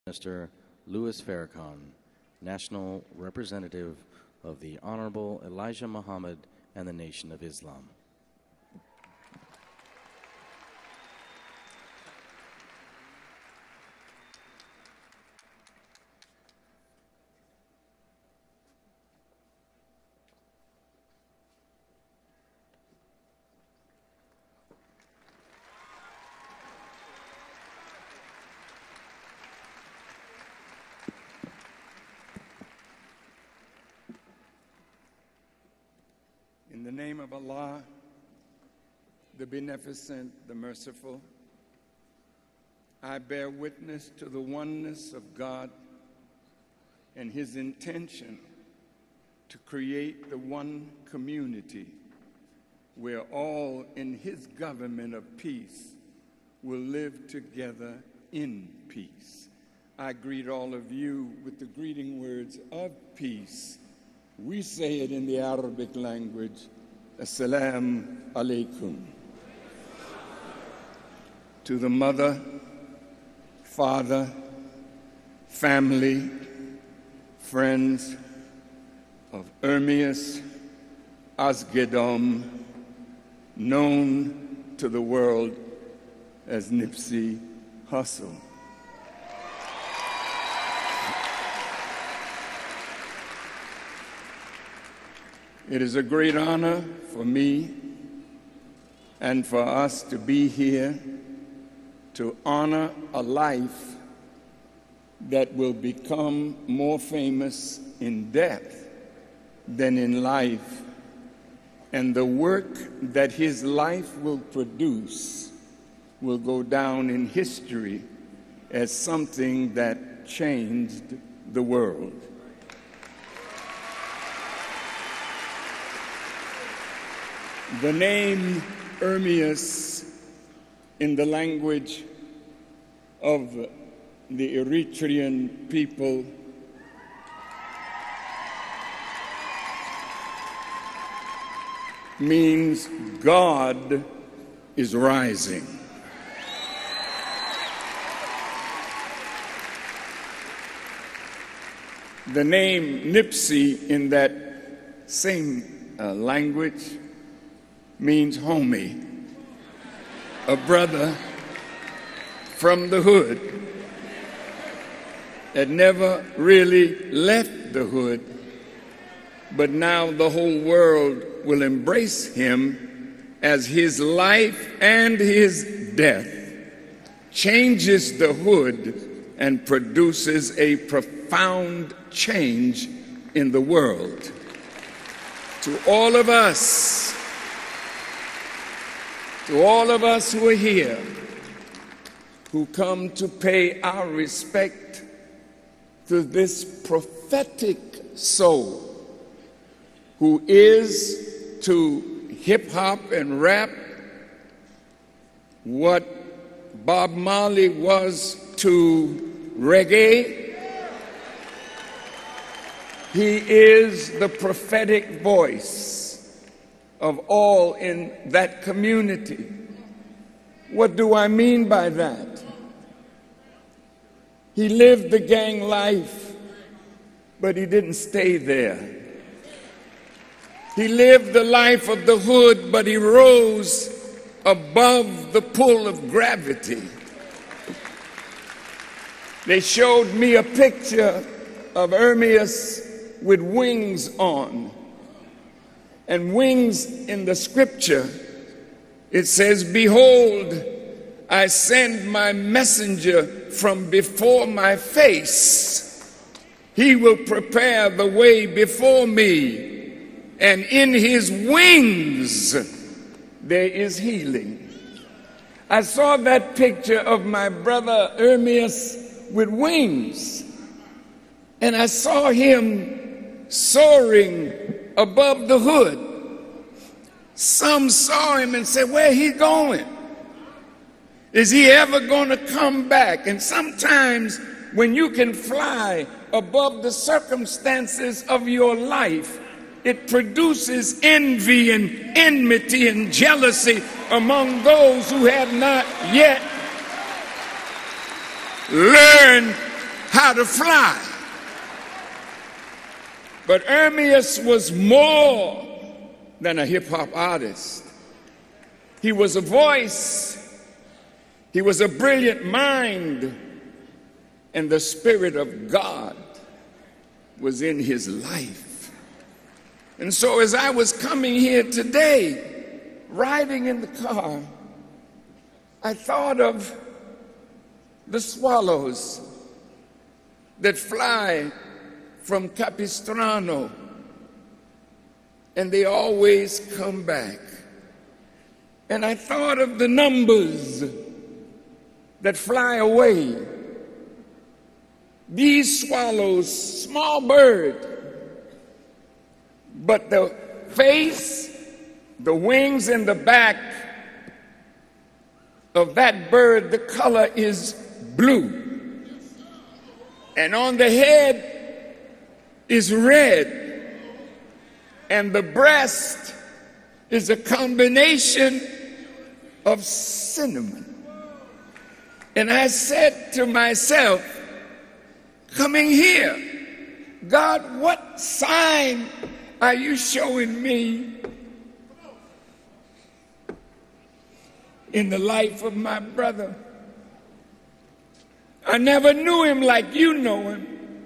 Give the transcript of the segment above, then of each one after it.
Minister Louis Farrakhan, National Representative of the Honorable Elijah Muhammad and the Nation of Islam. In the name of Allah, the Beneficent, the Merciful, I bear witness to the oneness of God and His intention to create the one community where all in His government of peace will live together in peace. I greet all of you with the greeting words of peace. We say it in the Arabic language, Assalamu alaikum. To the mother, father, family, friends of Ermias Asgedom, known to the world as Nipsey Hussle. It is a great honor for me and for us to be here to honor a life that will become more famous in death than in life, and the work that his life will produce will go down in history as something that changed the world. The name Ermias in the language of the Eritrean people means God is rising. The name Nipsey in that same language means homie, a brother from the hood that never really left the hood, but now the whole world will embrace him as his life and his death changes the hood and produces a profound change in the world. To all of us who are here, who come to pay our respect to this prophetic soul, who is to hip-hop and rap what Bob Marley was to reggae. He is the prophetic voice of all in that community. What do I mean by that? He lived the gang life, but he didn't stay there. He lived the life of the hood, but he rose above the pull of gravity. They showed me a picture of Ermias with wings on. And wings in the scripture, it says, "Behold, I send my messenger from before my face. He will prepare the way before me, and in his wings there is healing." I saw that picture of my brother Ermias with wings, and I saw him soaring above the hood. Some saw him and said, "Where he going? Is he ever going to come back?" And sometimes when you can fly above the circumstances of your life, it produces envy and enmity and jealousy among those who have not yet learned how to fly. But Ermias was more than a hip-hop artist. He was a voice. He was a brilliant mind. And the Spirit of God was in his life. And so as I was coming here today, riding in the car, I thought of the swallows that fly from Capistrano, and they always come back. And I thought of the numbers that fly away. These swallows, small bird, but the face, the wings, and the back of that bird, the color is blue. And on the head is red, and the breast is a combination of cinnamon. And I said to myself, coming here, God, what sign are you showing me in the life of my brother? I never knew him like you know him.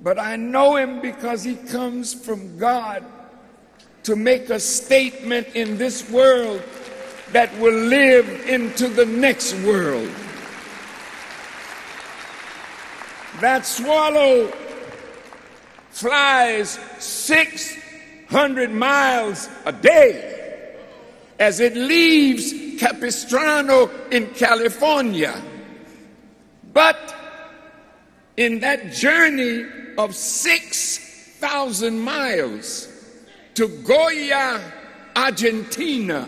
But I know him because he comes from God to make a statement in this world that will live into the next world. That swallow flies 600 miles a day as it leaves Capistrano in California. But in that journey of 6,000 miles to Goya, Argentina,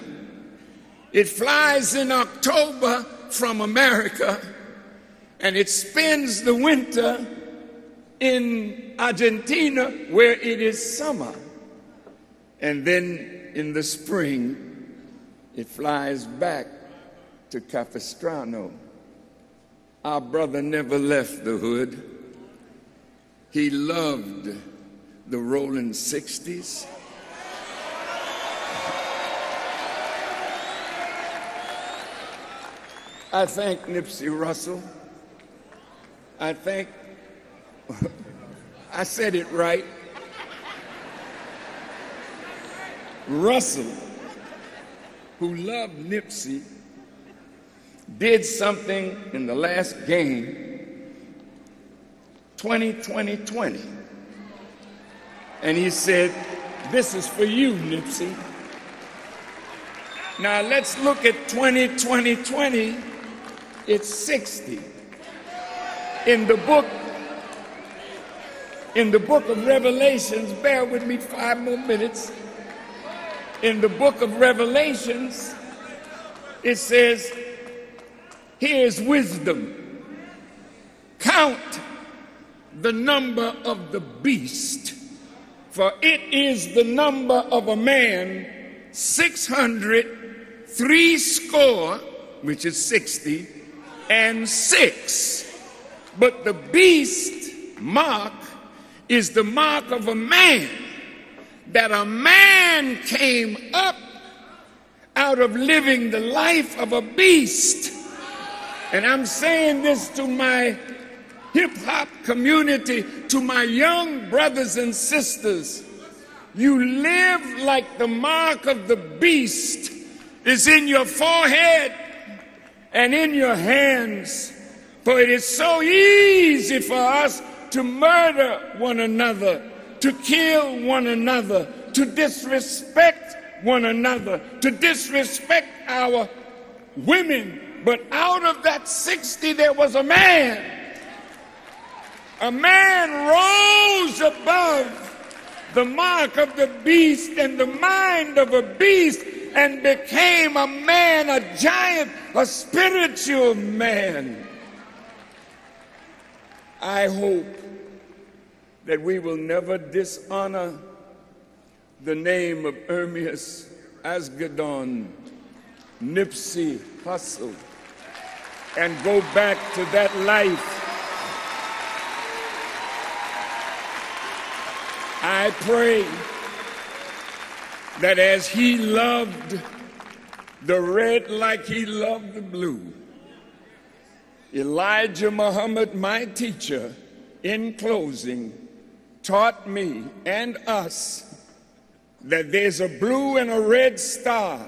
it flies in October from America, and it spends the winter in Argentina where it is summer. And then in the spring, it flies back to Capistrano. Our brother never left the hood. He loved the rolling 60s. I thank Nipsey Hussle. I said it right. Russell, who loved Nipsey, did something in the last game, 2020, and he said, this is for you, Nipsey. Now let's look at 2020. It's 60. In the book of Revelations, bear with me 5 more minutes. In the book of Revelations, it says, here's wisdom. Count the number of the beast, for it is the number of a man, 600, which is 60, and 6. But the beast mark is the mark of a man, that a man came up out of living the life of a beast. And I'm saying this to my hip-hop community, to my young brothers and sisters. You live like the mark of the beast is in your forehead and in your hands. For it is so easy for us to murder one another, to kill one another, to disrespect one another, to disrespect our women. But out of that 60, there was a man. A man rose above the mark of the beast and the mind of a beast and became a man, a giant, a spiritual man. I hope that we will never dishonor the name of Ermias Asghedon, Nipsey Hussle, and go back to that life I pray that as he loved the red like he loved the blue, Elijah Muhammad, my teacher, in closing, taught me and us that there's a blue and a red star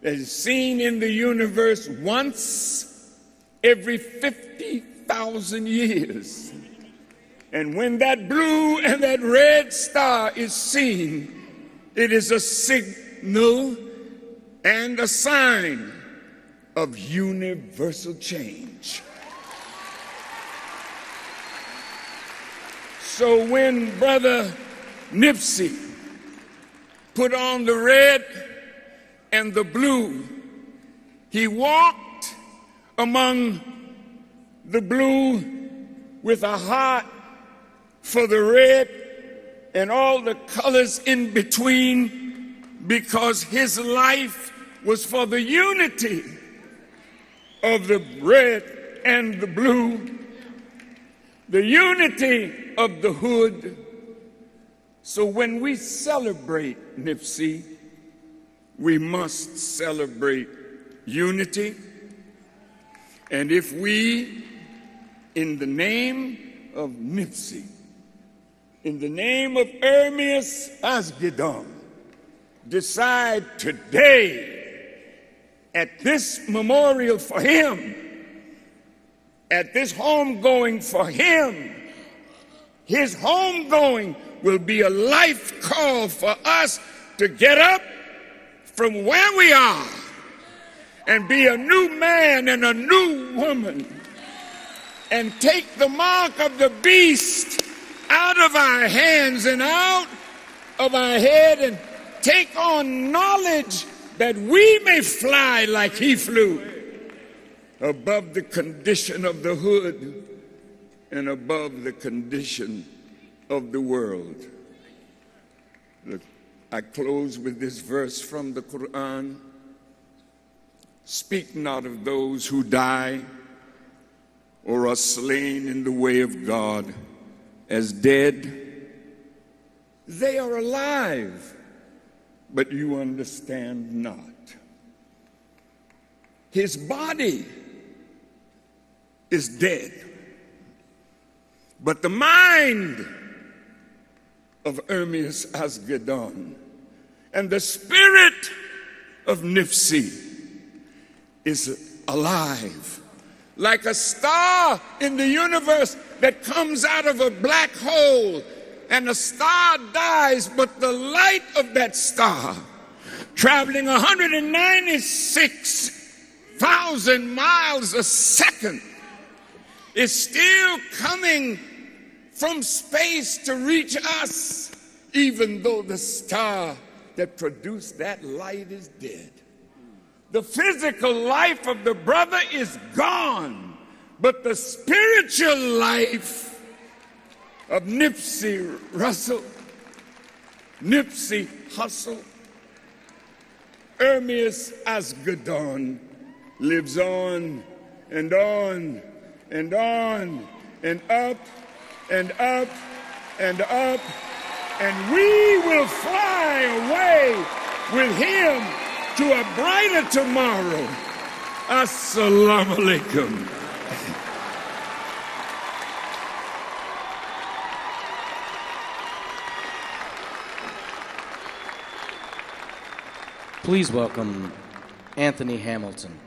that is seen in the universe once every 50,000 years. And when that blue and that red star is seen, it is a signal and a sign of universal change. So when Brother Nipsey put on the red and the blue, he walked among the blue with a heart for the red and all the colors in between, because his life was for the unity of the red and the blue, the unity of the hood. So when we celebrate Nipsey, we must celebrate unity. And if we, in the name of Nipsey, in the name of Ermias Asgedon, decide today at this memorial for him, at this homegoing for him, his homegoing will be a life call for us to get up from where we are and be a new man and a new woman and take the mark of the beast out of our hands and out of our head and take on knowledge that we may fly like he flew, above the condition of the hood and above the condition of the world. Look, I close with this verse from the Quran. Speak not of those who die or are slain in the way of God as dead. They are alive, but you understand not. His body is dead, but the mind of Ermias Asgedon and the spirit of Nipsey is alive, like a star in the universe that comes out of a black hole, and a star dies, but the light of that star, traveling 196,000 miles a second, is still coming from space to reach us, even though the star that produced that light is dead. The physical life of the brother is gone, but the spiritual life of Nipsey Hussle, Ermias Asgedon, lives on and on and on and up and up and up, and we will fly away with him to a brighter tomorrow. Assalamu alaikum. Please welcome Anthony Hamilton.